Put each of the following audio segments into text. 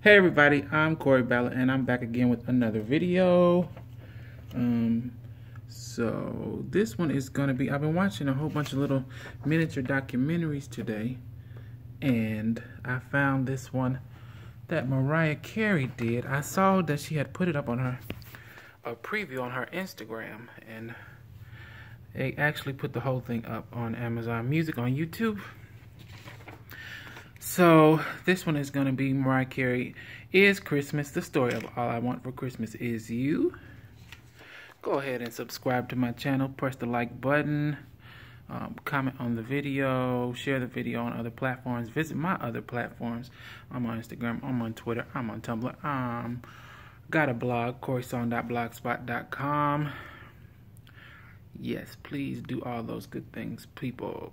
Hey everybody, I'm Cory Ballad and I'm back again with another video. So this one is gonna be, I've been watching a whole bunch of little miniature documentaries today, and I found this one that Mariah Carey did. I saw that she had put it up on a preview on her Instagram, and they actually put the whole thing up on Amazon Music on YouTube. So this one is going to be Mariah Carey Is Christmas, the story of All I Want for Christmas Is You. Go ahead and subscribe to my channel, press the like button, comment on the video, share the video on other platforms, visit my other platforms. I'm on Instagram, I'm on Twitter, I'm on Tumblr, got a blog, corysong.blogspot.com. Yes, please do all those good things, people.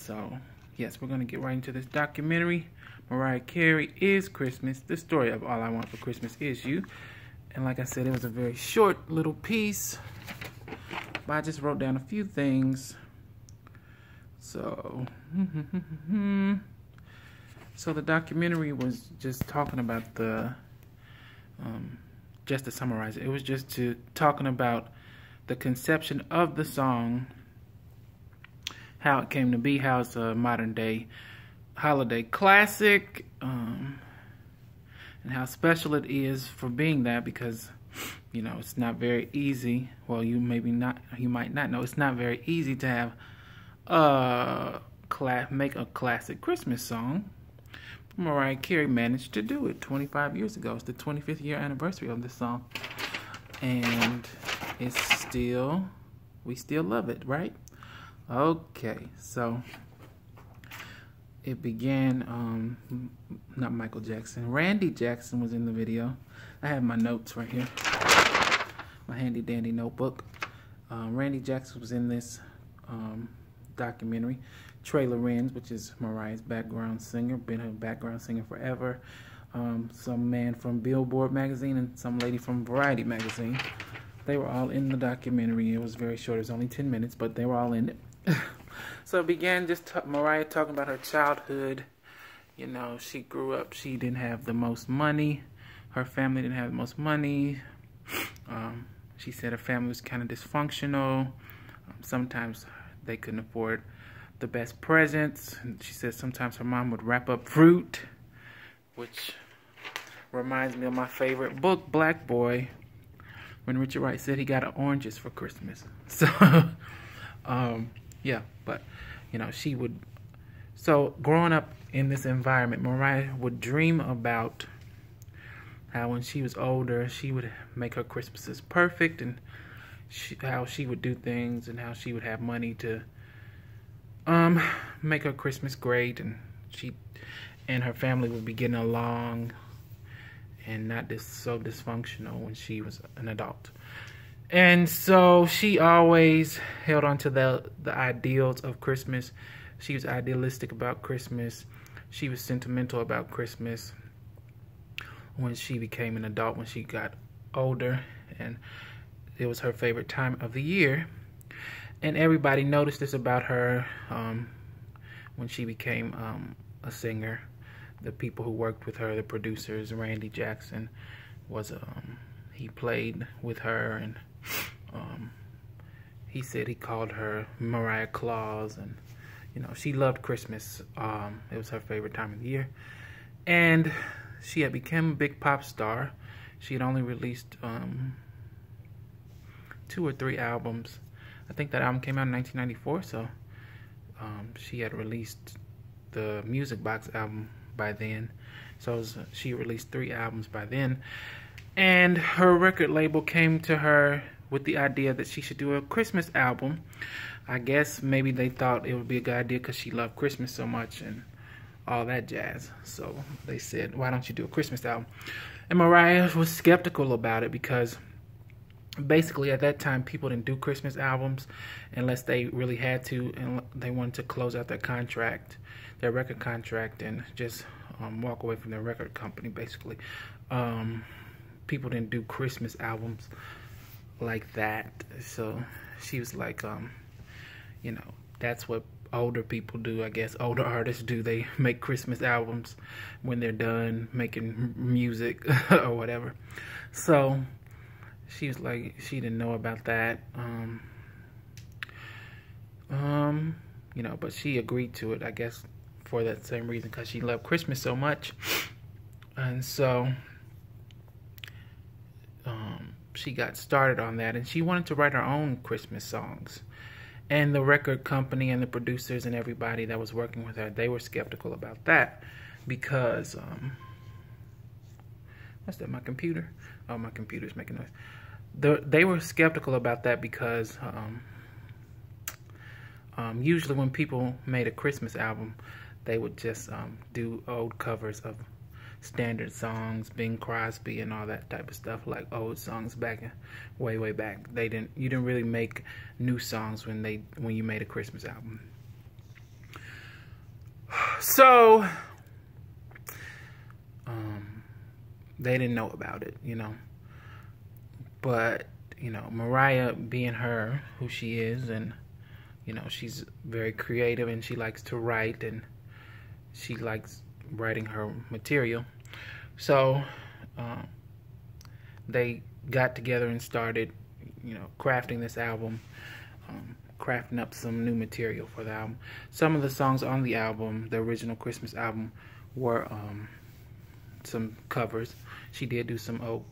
So, yes, we're going to get right into this documentary. Mariah Carey Is Christmas, the story of All I Want for Christmas Is You. And like I said, it was a very short little piece, but I just wrote down a few things. So, so the documentary was just talking about the, just to summarize it, it was just talking about the conception of the song, how it came to be, how it's a modern day holiday classic, and how special it is for being that, because you know it's not very easy. Well, you might not know, it's not very easy to have make a classic Christmas song. Mariah Carey managed to do it 25 years ago. It's the 25th year anniversary of this song, and it's still, we still love it, right? Okay, so it began, not Michael Jackson, Randy Jackson was in the video. I have my notes right here, my handy dandy notebook. Randy Jackson was in this documentary. Trey Lorenz, which is Mariah's background singer, been her background singer forever. Some man from Billboard magazine and some lady from Variety magazine. They were all in the documentary. It was very short, it was only 10 minutes, but they were all in it. So it began just Mariah talking about her childhood. You know, she grew up, she didn't have the most money. Her family didn't have the most money. She said her family was kind of dysfunctional. Sometimes they couldn't afford the best presents. And she said sometimes her mom would wrap up fruit, which reminds me of my favorite book, Black Boy, when Richard Wright said he got oranges for Christmas. So, yeah, but, you know, she would, so growing up in this environment, Mariah would dream about how when she was older, she would make her Christmases perfect, and how she would do things, and how she would have money to make her Christmas great, and she and her family would be getting along and not so dysfunctional when she was an adult. And so she always held on to the ideals of Christmas. She was idealistic about Christmas. She was sentimental about Christmas when she became an adult, when she got older, and it was her favorite time of the year. And everybody noticed this about her when she became a singer. The people who worked with her, the producers, Randy Jackson was he played with her, and he said he called her Mariah Claus, and you know, she loved Christmas. It was her favorite time of the year, and she had become a big pop star. She had only released 2 or 3 albums. I think that album came out in 1994, so she had released the Music Box album by then. So she released 3 albums by then. And her record label came to her with the idea that she should do a Christmas album. I guess maybe they thought it would be a good idea because she loved Christmas so much and all that jazz. So they said, why don't you do a Christmas album? And Mariah was skeptical about it because basically at that time people didn't do Christmas albums unless they really had to, and they wanted to close out their contract, their record contract, and just walk away from their record company basically. People didn't do Christmas albums like that. So she was like, you know, that's what older people do, I guess. Older artists do. They make Christmas albums when they're done making music or whatever. So she was like, she didn't know about that. You know, but she agreed to it, I guess, for that same reason, because she loved Christmas so much. And so she got started on that, and she wanted to write her own Christmas songs. And the record company and the producers and everybody that was working with her, they were skeptical about that because, what's that, my computer? Oh, my computer's making noise. They were skeptical about that because usually when people made a Christmas album, they would just do old covers of standard songs, Bing Crosby and all that type of stuff, like old songs back way back. You didn't really make new songs when you made a Christmas album. So they didn't know about it, you know. But, you know, Mariah, being her who she is, and you know, she's very creative and she likes to write and she likes writing her material. So they got together and started, you know, crafting this album, crafting up some new material for the album. Some of the songs on the album, the original Christmas album, were some covers. She did do some old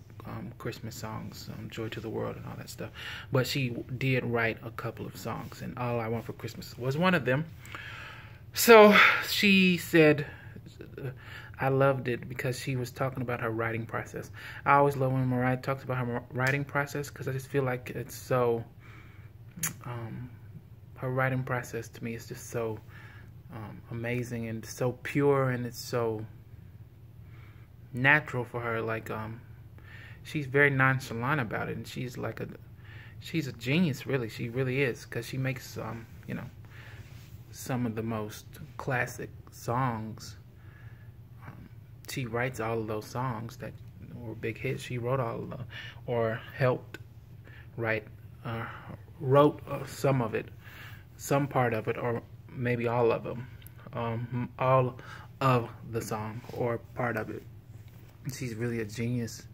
Christmas songs, Joy to the World and all that stuff. But she did write a couple of songs, and All I Want for Christmas was one of them. So she said, I loved it because she was talking about her writing process. I always love when Mariah talks about her writing process because I just feel like it's so, her writing process to me is just so amazing and so pure, and it's so natural for her. Like, she's very nonchalant about it, and she's a genius, really. She really is, because she makes, you know, some of the most classic songs. She writes all of those songs that were big hits. She wrote all of them, or helped write, wrote some of it, some part of it, or maybe all of them, all of the song, or part of it. She's really a genius.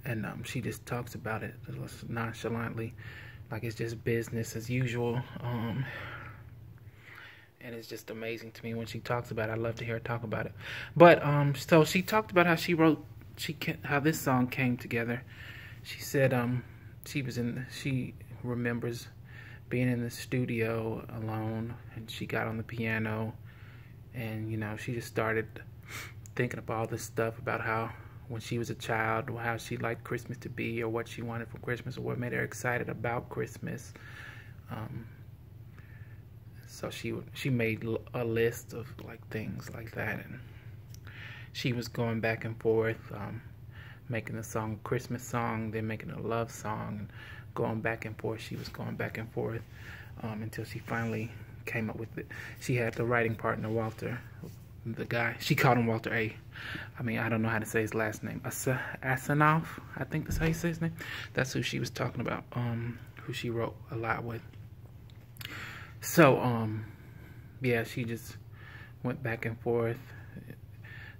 And she just talks about it nonchalantly, like it's just business as usual. And it's just amazing to me when she talks about it. I love to hear her talk about it. But so she talked about how she wrote, how this song came together. She said she remembers being in the studio alone, and she got on the piano, and you know, she just started thinking about all this stuff about how, when she was a child, how she liked Christmas to be, or what she wanted for Christmas, or what made her excited about Christmas. So she made a list of like things like that, and she was going back and forth, making a song, a Christmas song, then making a love song, and going back and forth. She was going back and forth until she finally came up with it. She had the writing partner, Walter. The guy, she called him Walter A. I mean, I don't know how to say his last name. Asanoff, I think that's how you say his name. That's who she was talking about, who she wrote a lot with. So, yeah, she just went back and forth,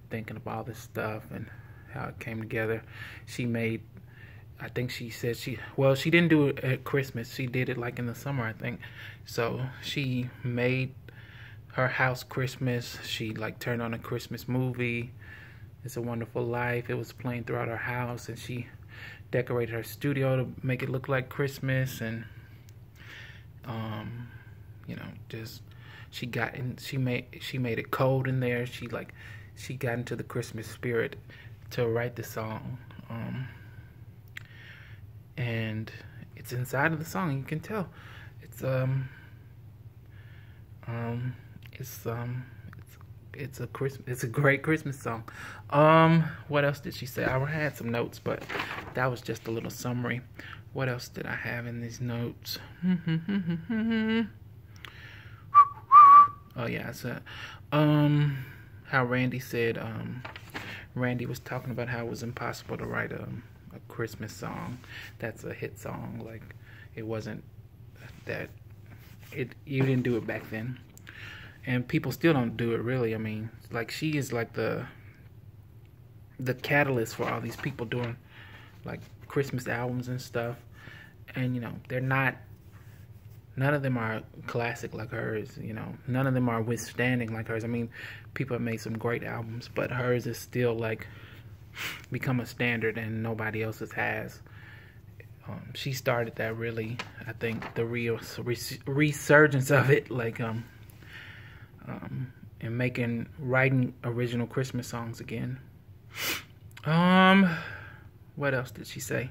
thinking about all this stuff and how it came together. She made, I think she said she didn't do it at Christmas. She did it like in the summer, I think. So she made her house Christmas. She like turned on a Christmas movie, It's a Wonderful Life. It was playing throughout her house, and she decorated her studio to make it look like Christmas. And you know, just she made it cold in there. She got into the Christmas spirit to write the song, and it's inside of the song. You can tell it's a great Christmas song. What else did she say? I had some notes, but that was just a little summary. What else did I have in these notes? Oh yeah, so how Randy said, Randy was talking about how it was impossible to write a Christmas song that's a hit song. Like, it wasn't that, you didn't do it back then. and people still don't do it really. I mean, like, she is like the catalyst for all these people doing like Christmas albums and stuff. And you know, none of them are classic like hers, you know. None of them are withstanding like hers. I mean, people have made some great albums, but hers is still like become a standard and nobody else's has. She started that, really, I think, the real resurgence of it, like and writing original Christmas songs again. What else did she say?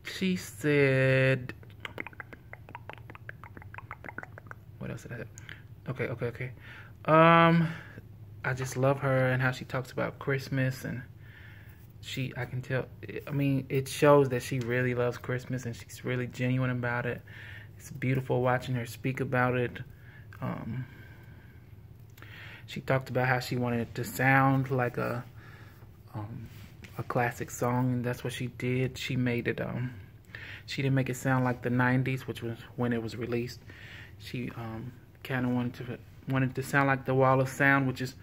She said, what else did I say? Okay. I just love her and how she talks about Christmas, and I can tell, I mean, it shows that she really loves Christmas and she's really genuine about it. It's beautiful watching her speak about it. She talked about how she wanted it to sound like a classic song, and that's what she did. She made it, she didn't make it sound like the 90s, which was when it was released. She kind of wanted to sound like the Wall of Sound, which is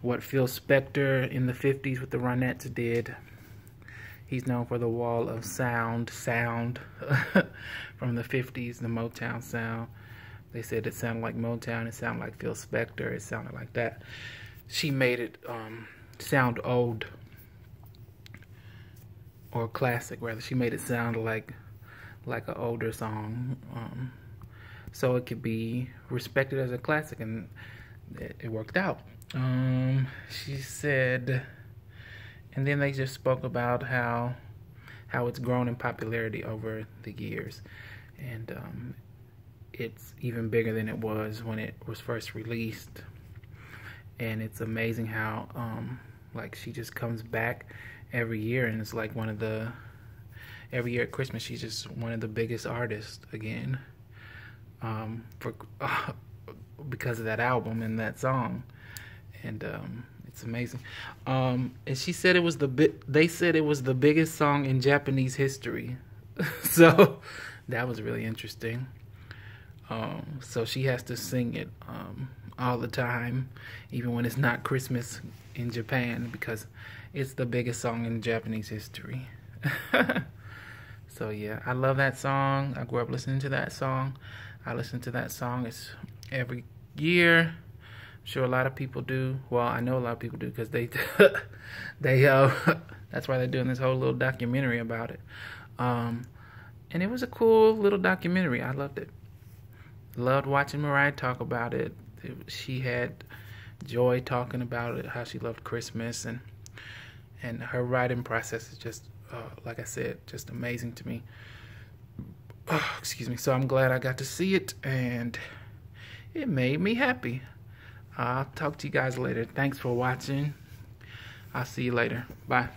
what Phil Spector in the 50s with the Ronettes did. He's known for the Wall of Sound from the 50s, the Motown sound. They said it sounded like Motown, it sounded like Phil Spector, it sounded like that. She made it sound old, or classic rather. She made it sound like an older song, so it could be respected as a classic, and it worked out. She said, and then they just spoke about how it's grown in popularity over the years, and it's even bigger than it was when it was first released. And it's amazing how like, she just comes back every year, and it's like every year at Christmas she's just one of the biggest artists again, because of that album and that song. And it's amazing. And she said they said it was the biggest song in Japanese history. So that was really interesting. So she has to sing it all the time, even when it's not Christmas in Japan, because it's the biggest song in Japanese history. So yeah, I love that song. I grew up listening to that song. I listen to that song every year. I'm sure a lot of people do. Well, I know a lot of people do, because they that's why they're doing this whole little documentary about it. And it was a cool little documentary. I loved it. Loved watching Mariah talk about it. She had joy talking about it, how she loved Christmas, and her writing process is just, like I said, just amazing to me. Excuse me. So I'm glad I got to see it, and it made me happy. I'll talk to you guys later. Thanks for watching. I'll see you later. Bye.